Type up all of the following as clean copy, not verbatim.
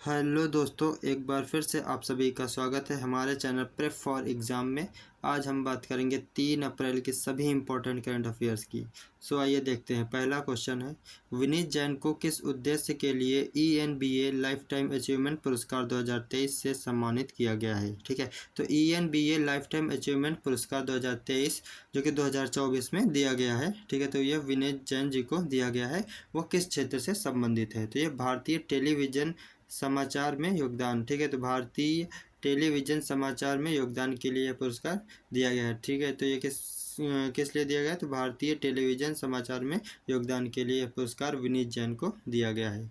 Hello दोस्तों, एक बार फिर से आप सभी का स्वागत है हमारे चैनल प्रेप फॉर एग्ज़ाम में। आज हम बात करेंगे 3 अप्रैल के सभी इंपॉर्टेंट करंट अफेयर्स की। आइए देखते हैं। पहला क्वेश्चन है, विनीत जैन को किस उद्देश्य के लिए ENBA लाइफ टाइम अचीवमेंट पुरस्कार 2023 से सम्मानित किया गया है। ठीक है, तो ENBA लाइफ टाइम अचीवमेंट पुरस्कार 2023 जो कि 2024 में दिया गया है। ठीक है, तो यह विनीत जैन जी को दिया गया है। वो किस क्षेत्र से संबंधित है? तो ये भारतीय टेलीविज़न समाचार में योगदान। ठीक है, तो भारतीय टेलीविज़न समाचार में योगदान के लिए यह पुरस्कार दिया गया है। ठीक है, तो ये किस लिए दिया गया है? तो भारतीय टेलीविज़न समाचार में योगदान के लिए यह पुरस्कार विनीत जैन को दिया गया है।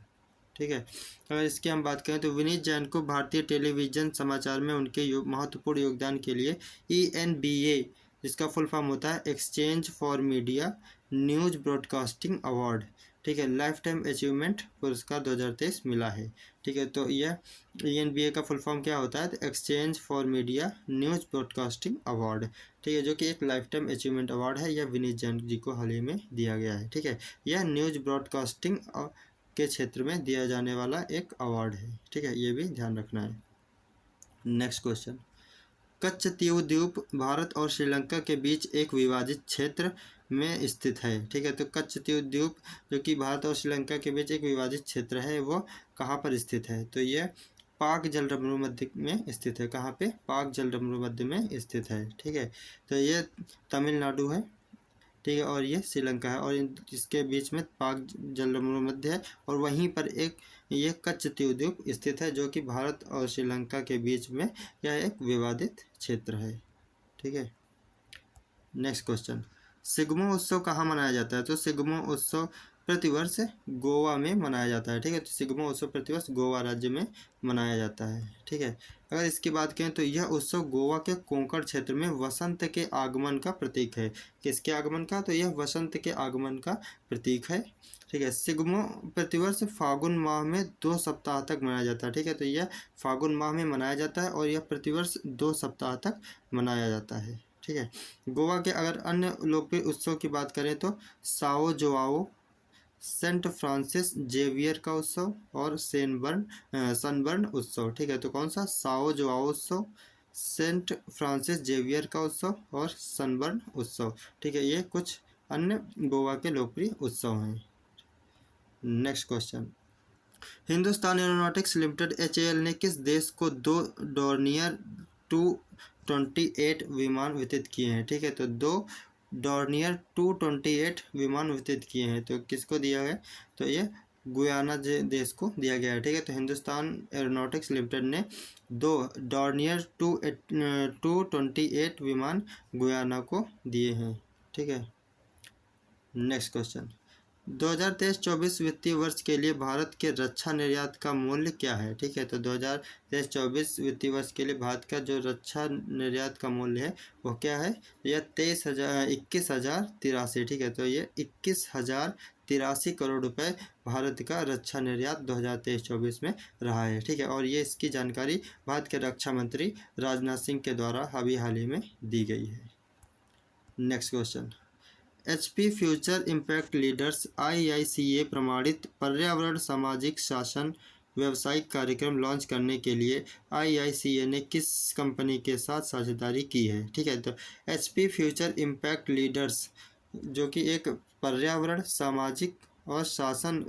ठीक है, अगर इसकी हम बात करें तो विनीत जैन को भारतीय टेलीविज़न समाचार में उनके महत्वपूर्ण योगदान के लिए ENBA, जिसका फुल फॉर्म होता है exchange for media news broadcasting award, ठीक है, लाइफ टाइम अचीवमेंट पुरस्कार 2023 मिला है। ठीक है, तो यह ENBA का फुल फॉर्म क्या होता है? तो exchange for media news broadcasting award. ठीक है, जो कि एक लाइफ टाइम अचीवमेंट अवार्ड है। यह विनीत जैन जी को हाल ही में दिया गया है। ठीक है, यह न्यूज़ ब्रॉडकास्टिंग के क्षेत्र में दिया जाने वाला एक अवार्ड है। ठीक है, ये भी ध्यान रखना है। नेक्स्ट क्वेश्चन, कच्छतीव द्वीप भारत और श्रीलंका के बीच एक विवादित क्षेत्र में स्थित है। ठीक है, तो कच्छतीव द्वीप जो कि भारत और श्रीलंका के बीच एक विवादित क्षेत्र है, वो कहाँ पर स्थित है? तो ये पाक जलसमूह मध्य में स्थित है। कहाँ पे? पाक जलसमूह मध्य में स्थित है। ठीक है, तो ये तमिलनाडु है। ठीक है, और ये श्रीलंका है, और इसके बीच में पाक जलसमूह मध्य है, और वहीं पर एक ये कच्छतीव द्वीप स्थित है, जो कि भारत और श्रीलंका के बीच में यह एक विवादित क्षेत्र है। ठीक है, नेक्स्ट क्वेश्चन, सिग्मो उत्सव कहाँ मनाया जाता है? तो सिग्मो उत्सव प्रतिवर्ष गोवा में मनाया जाता है। ठीक है, तो सिग्मो उत्सव प्रतिवर्ष गोवा राज्य में मनाया जाता है। ठीक है, अगर इसकी बात करें तो यह उत्सव गोवा के कोंकण क्षेत्र में वसंत के आगमन का प्रतीक है। किसके आगमन का? तो यह वसंत के आगमन का प्रतीक है। ठीक है, सिग्मो प्रतिवर्ष फागुन माह में 2 सप्ताह तक मनाया जाता है। ठीक है, तो यह फागुन माह में मनाया जाता है, और यह प्रतिवर्ष 2 सप्ताह तक मनाया जाता है। ठीक है, गोवा के अगर अन्य लोकप्रिय उत्सव की बात करें तो Sao Joao, Saint Francis Xavier का उत्सव और सनबर्न उत्सव। ठीक है, तो कौन सा? साओ जोआओ उत्सव, सेंट फ्रांसिस जेवियर का उत्सव और सनबर्न उत्सव। ठीक है, ये कुछ अन्य गोवा के लोकप्रिय उत्सव हैं। Next question, Hindustan aeronautics limited HAL ने किस देश को 2 डॉर्नियर 228 विमान वितरित किए हैं? ठीक है, तो 2 डॉर्नियर 228 विमान वितरित किए हैं। तो किसको दिया है? तो ये गुयाना देश को दिया गया है। ठीक है, तो हिंदुस्तान एरोनॉटिक्स लिमिटेड ने 2 डॉर्नियर 228 विमान गुयाना को दिए हैं। ठीक है, नेक्स्ट क्वेश्चन, 2023-24 वित्तीय वर्ष के लिए भारत के रक्षा निर्यात का मूल्य क्या है? ठीक है, तो 2023-24 वित्तीय वर्ष के लिए भारत का जो रक्षा निर्यात का मूल्य है वो क्या है? यह 21,083। ठीक है, तो ये 21,083 करोड़ रुपए भारत का रक्षा निर्यात 2023-24 में रहा है। ठीक है, और ये इसकी जानकारी भारत के रक्षा मंत्री राजनाथ सिंह के द्वारा अभी हाल ही में दी गई है। Next question, HP future impact leaders IICA प्रमाणित पर्यावरण सामाजिक शासन व्यावसायिक कार्यक्रम लॉन्च करने के लिए IICA ने किस कंपनी के साथ साझेदारी की है? ठीक है, तो HP फ्यूचर इम्पैक्ट लीडर्स जो कि एक पर्यावरण सामाजिक और शासन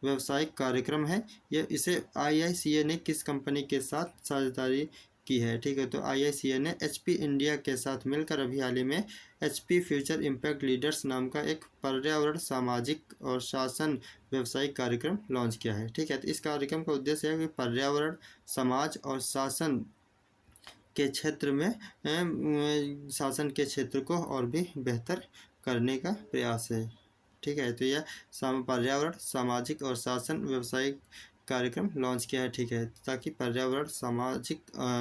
व्यावसायिक कार्यक्रम है, यह इसे IICA ने किस कंपनी के साथ साझेदारी की है? ठीक है, तो IICA ने HP इंडिया के साथ मिलकर अभी हाल ही में HP फ्यूचर इम्पैक्ट लीडर्स नाम का एक पर्यावरण सामाजिक और शासन व्यावसायिक कार्यक्रम लॉन्च किया है। ठीक है, तो इस कार्यक्रम का उद्देश्य है कि पर्यावरण समाज और शासन के क्षेत्र में शासन के क्षेत्र को और भी बेहतर करने का प्रयास है। ठीक है, तो यह पर्यावरण सामाजिक और शासन व्यावसायिक कार्यक्रम लॉन्च किया है। ठीक है, ताकि पर्यावरण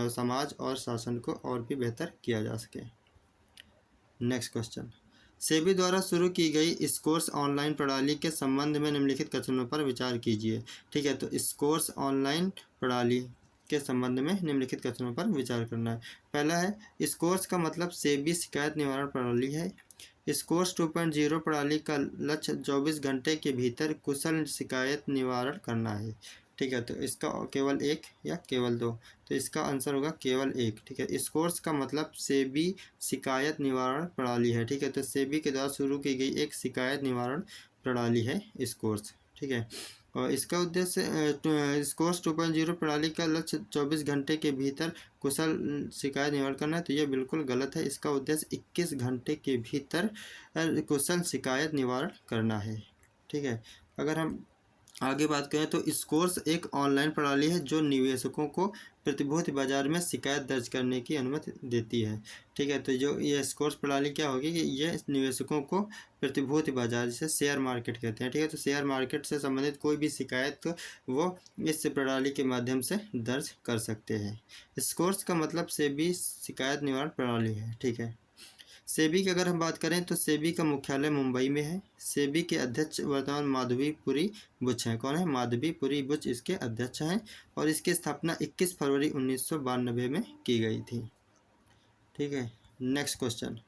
समाज और शासन को और भी बेहतर किया जा सके। नेक्स्ट क्वेश्चन, सेबी द्वारा शुरू की गई स्कोर्स ऑनलाइन प्रणाली के संबंध में निम्नलिखित कथनों पर विचार कीजिए। ठीक है, तो स्कोर्स ऑनलाइन प्रणाली के संबंध में निम्नलिखित कथनों पर विचार करना है। पहला है, स्कोर्स का मतलब सेबी शिकायत निवारण प्रणाली है। स्कोर्स 2.0 प्रणाली का लक्ष्य 24 घंटे के भीतर कुशल शिकायत निवारण करना है। ठीक है, तो इसका केवल एक या केवल दो, तो इसका आंसर होगा केवल एक। ठीक है, स्कोर्स का मतलब सेबी शिकायत निवारण प्रणाली है। ठीक है, तो सेबी के द्वारा शुरू की गई एक शिकायत निवारण प्रणाली है स्कोर्स। ठीक है, और इसका उद्देश्य स्कोर्स 2.0 प्रणाली का लक्ष्य 24 घंटे के भीतर कुशल शिकायत निवारण करना है, तो ये बिल्कुल गलत है। इसका उद्देश्य 21 घंटे के भीतर कुशल शिकायत निवारण करना है। ठीक है, अगर हम आगे बात करें तो स्कोर्स एक ऑनलाइन प्रणाली है जो निवेशकों को प्रतिभूति बाजार में शिकायत दर्ज करने की अनुमति देती है। ठीक है, तो जो ये स्कोर्स प्रणाली क्या होगी कि ये निवेशकों को प्रतिभूति बाजार, जिसे शेयर मार्केट कहते हैं, ठीक है, तो शेयर मार्केट से संबंधित कोई भी शिकायत वो इस प्रणाली के माध्यम से दर्ज कर सकते हैं। स्कोर्स का मतलब सेबी शिकायत निवारण प्रणाली है। ठीक है, सेबी की अगर हम बात करें तो सेबी का मुख्यालय मुंबई में है। सेबी के अध्यक्ष वर्तमान माधवीपुरी बुच हैं। कौन है? माधवीपुरी बुच इसके अध्यक्ष हैं और इसकी स्थापना 21 फरवरी 1992 में की गई थी। ठीक है, नेक्स्ट क्वेश्चन,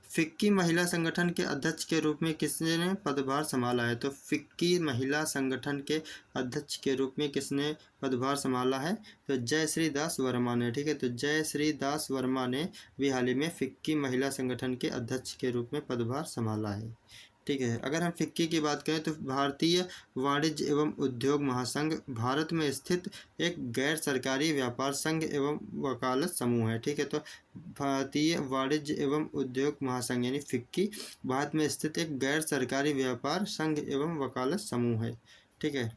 फिक्की महिला संगठन के अध्यक्ष के रूप में किसने पदभार संभाला है? तो फिक्की महिला संगठन के अध्यक्ष के रूप में किसने पदभार संभाला है? तो जयश्री दास वर्मा ने। ठीक है, तो जयश्री दास वर्मा ने भी हाल ही में फिक्की महिला संगठन के अध्यक्ष के रूप में पदभार संभाला है। ठीक है, अगर हम फिक्की की बात करें तो भारतीय वाणिज्य एवं उद्योग महासंघ भारत में स्थित एक गैर सरकारी व्यापार संघ एवं वकालत समूह है। ठीक है, तो भारतीय वाणिज्य एवं उद्योग महासंघ यानी फिक्की भारत में स्थित एक गैर सरकारी व्यापार संघ एवं वकालत समूह है। ठीक है,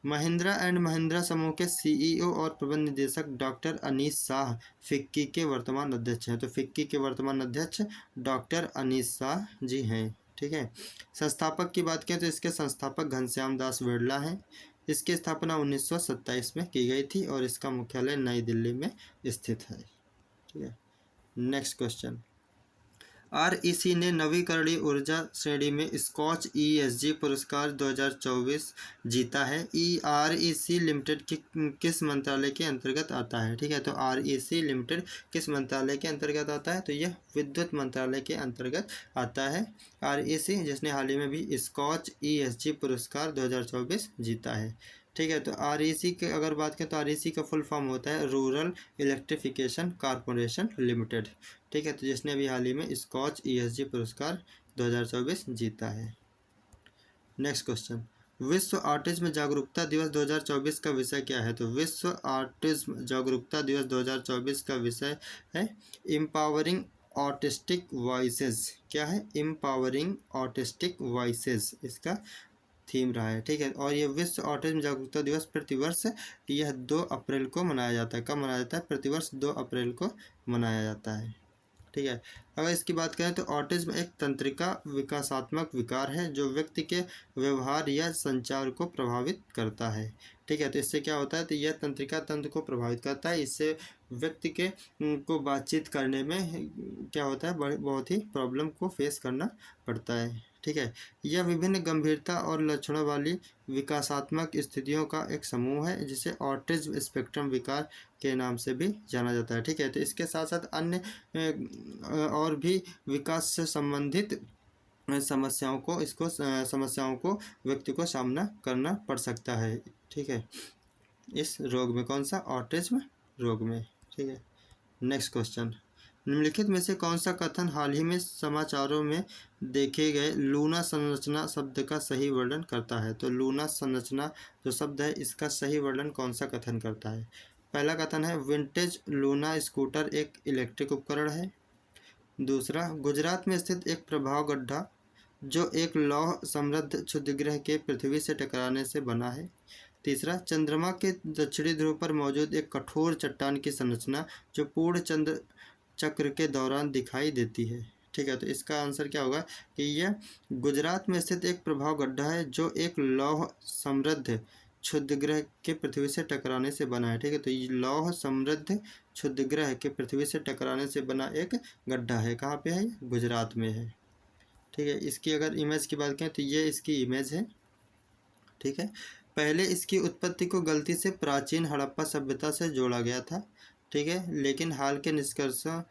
महिंद्रा एंड महिंद्रा समूह के सीईओ और प्रबंध निदेशक डॉक्टर अनीस शाह फिक्की के वर्तमान अध्यक्ष हैं। तो फिक्की के वर्तमान अध्यक्ष डॉक्टर अनीस शाह जी हैं। ठीक है, संस्थापक की बात करें तो इसके संस्थापक घनश्याम दास बिरला हैं। इसकी स्थापना 1927 में की गई थी और इसका मुख्यालय नई दिल्ली में स्थित है। ठीक है, नेक्स्ट क्वेश्चन, आरईसी ने नवीकरणीय ऊर्जा श्रेणी में स्कॉच ईएसजी पुरस्कार 2024 जीता है। आरईसी लिमिटेड किस मंत्रालय के अंतर्गत आता है? ठीक है, तो आरईसी लिमिटेड किस मंत्रालय के अंतर्गत आता है? तो यह विद्युत मंत्रालय के अंतर्गत आता है आरईसी, जिसने हाल ही में भी स्कॉच ईएसजी पुरस्कार 2024 जीता है। ठीक है, तो आरईसी के अगर बात करें तो आरईसी का फुल फॉर्म होता है रूरल इलेक्ट्रिफिकेशन कॉरपोरेशन लिमिटेड। ठीक है, तो जिसने अभी हाल ही में स्कॉच ईएसजी पुरस्कार 2024 जीता है। नेक्स्ट क्वेश्चन, विश्व ऑटिज्म जागरूकता दिवस 2024 का विषय क्या है? तो विश्व ऑटिज्म जागरूकता दिवस 2024 का विषय है एम्पावरिंग ऑटिस्टिक वॉइसेस। क्या है? एम्पावरिंग ऑटिस्टिक वॉइसेस इसका थीम रहा है। ठीक है, और ये विश्व ऑटिज्म जागरूकता दिवस प्रतिवर्ष यह 2 अप्रैल को मनाया जाता है। कब मनाया जाता है? प्रतिवर्ष 2 अप्रैल को मनाया जाता है। ठीक है, अगर इसकी बात करें तो ऑटिज्म एक तंत्रिका विकासात्मक विकार है जो व्यक्ति के व्यवहार या संचार को प्रभावित करता है। ठीक है, तो इससे क्या होता है? तो यह तंत्रिका तंत्र को प्रभावित करता है। इससे व्यक्ति के को बातचीत करने में क्या होता है? बहुत ही प्रॉब्लम को फेस करना पड़ता है। ठीक है, यह विभिन्न गंभीरता और लक्षणों वाली विकासात्मक स्थितियों का एक समूह है जिसे ऑटिज्म स्पेक्ट्रम विकार के नाम से भी जाना जाता है। ठीक है, तो इसके साथ साथ अन्य और भी विकास से संबंधित समस्याओं को व्यक्ति को सामना करना पड़ सकता है। ठीक है, इस रोग में, कौन सा? ऑटिज्म रोग में। ठीक है, नेक्स्ट क्वेश्चन, निम्नलिखित में से कौन सा कथन हाल ही में समाचारों में देखे गए लूना संरचना शब्द का सही वर्णन करता है? तो लूना संरचना जो शब्द है इसका सही वर्णन कौन सा कथन करता है? पहला कथन है विंटेज लूना स्कूटर एक इलेक्ट्रिक उपकरण है। दूसरा, गुजरात में स्थित एक प्रभाव गड्ढा जो एक लौह समृद्ध क्षुद्रग्रह के पृथ्वी से टकराने से बना है। तीसरा, चंद्रमा के दक्षिणी ध्रुव पर मौजूद एक कठोर चट्टान की संरचना जो पूर्ण चंद्र चक्र के दौरान दिखाई देती है। ठीक है, तो इसका आंसर क्या होगा कि यह गुजरात में स्थित एक प्रभाव गड्ढा है जो एक लौह समृद्ध क्षुद्रग्रह के पृथ्वी से टकराने से बना है। ठीक है, तो ये लौह समृद्ध क्षुद्रग्रह के पृथ्वी से टकराने से बना एक गड्ढा है। कहाँ पे है? गुजरात में है। ठीक है, इसकी अगर इमेज की बात करें तो ये इसकी इमेज है। ठीक है, पहले इसकी उत्पत्ति को गलती से प्राचीन हड़प्पा सभ्यता से जोड़ा गया था। ठीक है, लेकिन हाल के निष्कर्षों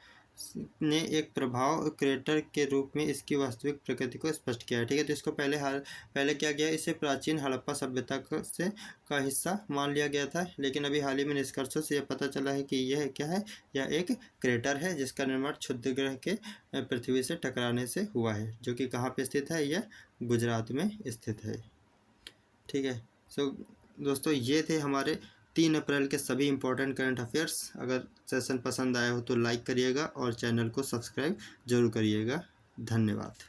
ने एक प्रभाव क्रेटर के रूप में इसकी वास्तविक प्रकृति को स्पष्ट किया है। ठीक है, तो इसको पहले क्या किया, इसे प्राचीन हड़प्पा सभ्यता का हिस्सा मान लिया गया था, लेकिन अभी हाल ही में निष्कर्षों से यह पता चला है कि यह क्या है, यह एक क्रेटर है जिसका निर्माण क्षुद्र ग्रह के पृथ्वी से टकराने से हुआ है, जो कि कहाँ पे स्थित है, यह गुजरात में स्थित है। ठीक है, सो दोस्तों ये थे हमारे 3 अप्रैल के सभी इंपॉर्टेंट करंट अफेयर्स। अगर सेशन पसंद आया हो तो लाइक करिएगा और चैनल को सब्सक्राइब जरूर करिएगा। धन्यवाद।